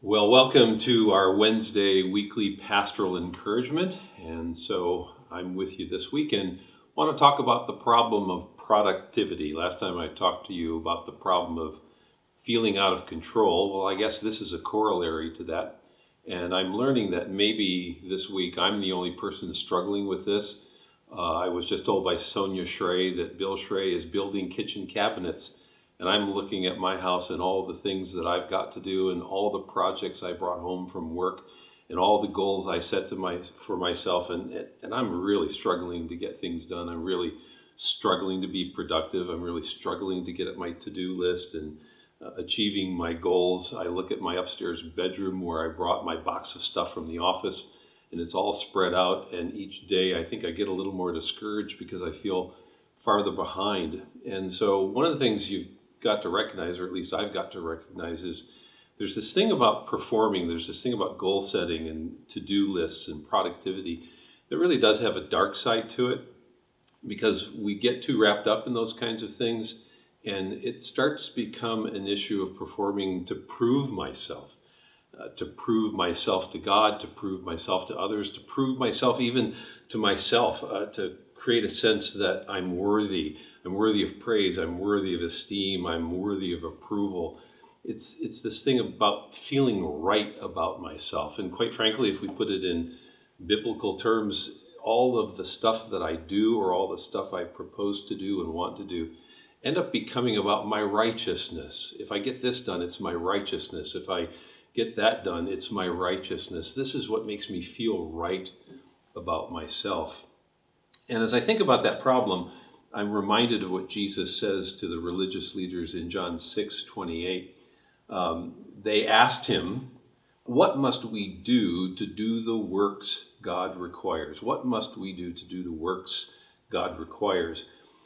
Well, welcome to our Wednesday weekly pastoral encouragement. And so I'm with you this week and want to talk about the problem of productivity. Last time I talked to you about the problem of feeling out of control. Well, I guess this is a corollary to that. And I'm learning that maybe this week I'm the only person struggling with this. I was just told by Sonia Schrey that Bill Schrey is building kitchen cabinets. And I'm looking at my house and all the things that I've got to do and all the projects I brought home from work and all the goals I set for myself. And I'm really struggling to get things done. I'm really struggling to be productive. I'm really struggling to get at my to-do list and achieving my goals. I look at my upstairs bedroom where I brought my box of stuff from the office and it's all spread out. And each day I think I get a little more discouraged because I feel farther behind. And so one of the things you've got to recognize, or at least I've got to recognize, is there's this thing about performing, there's this thing about goal setting and to-do lists and productivity that really does have a dark side to it because we get too wrapped up in those kinds of things and it starts to become an issue of performing to prove myself to God, to prove myself to others, to prove myself even to myself, to create a sense that I'm worthy of praise, I'm worthy of esteem, I'm worthy of approval. It's this thing about feeling right about myself. And quite frankly, if we put it in biblical terms, all of the stuff that I do or all the stuff I propose to do and want to do end up becoming about my righteousness. If I get this done, it's my righteousness. If I get that done, it's my righteousness. This is what makes me feel right about myself. And as I think about that problem, I'm reminded of what Jesus says to the religious leaders in John 6:28. They asked him, "What must we do to do the works God requires?" What must we do to do the works God requires?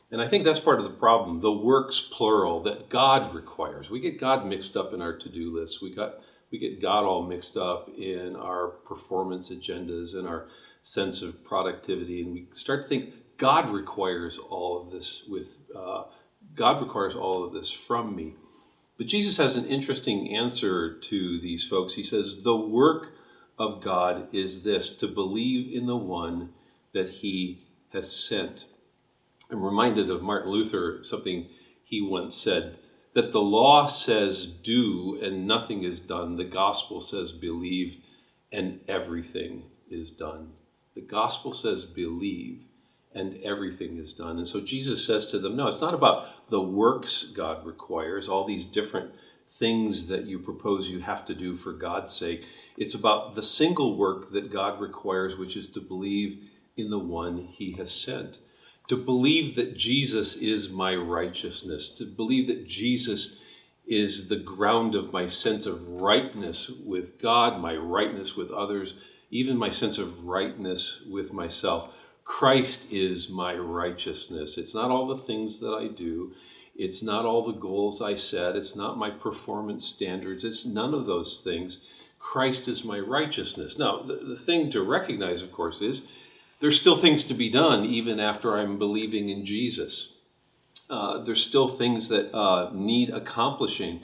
And I think that's part of the problem, the works plural that God requires. We get God mixed up in our to-do lists. We get God all mixed up in our performance agendas and our sense of productivity, and we start to think God requires all of this from me. But Jesus has an interesting answer to these folks. He says, the work of God is this, to believe in the one that he has sent. I'm reminded of Martin Luther, something he once said, that the law says do and nothing is done. The gospel says believe and everything is done. The gospel says believe and everything is done. And so Jesus says to them, no, it's not about the works God requires, all these different things that you propose you have to do for God's sake. It's about the single work that God requires, which is to believe in the one he has sent. To believe that Jesus is my righteousness, to believe that Jesus is the ground of my sense of rightness with God, my rightness with others, even my sense of rightness with myself. Christ is my righteousness. It's not all the things that I do. It's not all the goals I set. It's not my performance standards. It's none of those things. Christ is my righteousness. Now, the thing to recognize, of course, is there's still things to be done even after I'm believing in Jesus. There's still things that need accomplishing.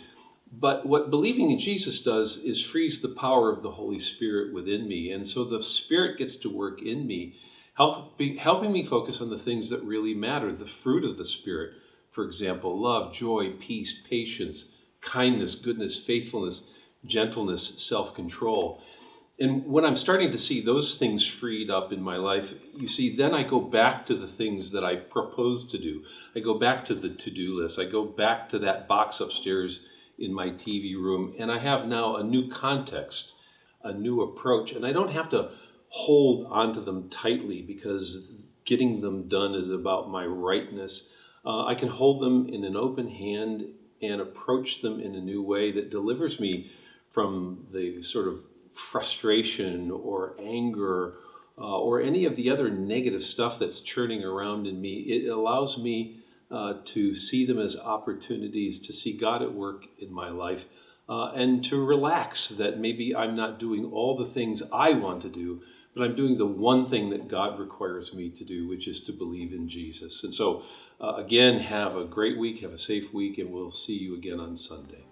But what believing in Jesus does is frees the power of the Holy Spirit within me. And so the Spirit gets to work in me, helping me focus on the things that really matter, the fruit of the Spirit. For example, love, joy, peace, patience, kindness, goodness, faithfulness, gentleness, self-control. And when I'm starting to see those things freed up in my life, you see, then I go back to the things that I propose to do. I go back to the to-do list. I go back to that box upstairs in my TV room, and I have now a new context, a new approach, and I don't have to hold onto them tightly because getting them done is about my rightness. I can hold them in an open hand and approach them in a new way that delivers me from the sort of frustration or anger or any of the other negative stuff that's churning around in me. It allows me to see them as opportunities to see God at work in my life and to relax that maybe I'm not doing all the things I want to do, but I'm doing the one thing that God requires me to do, which is to believe in Jesus. And so, again, have a great week, have a safe week, and we'll see you again on Sunday.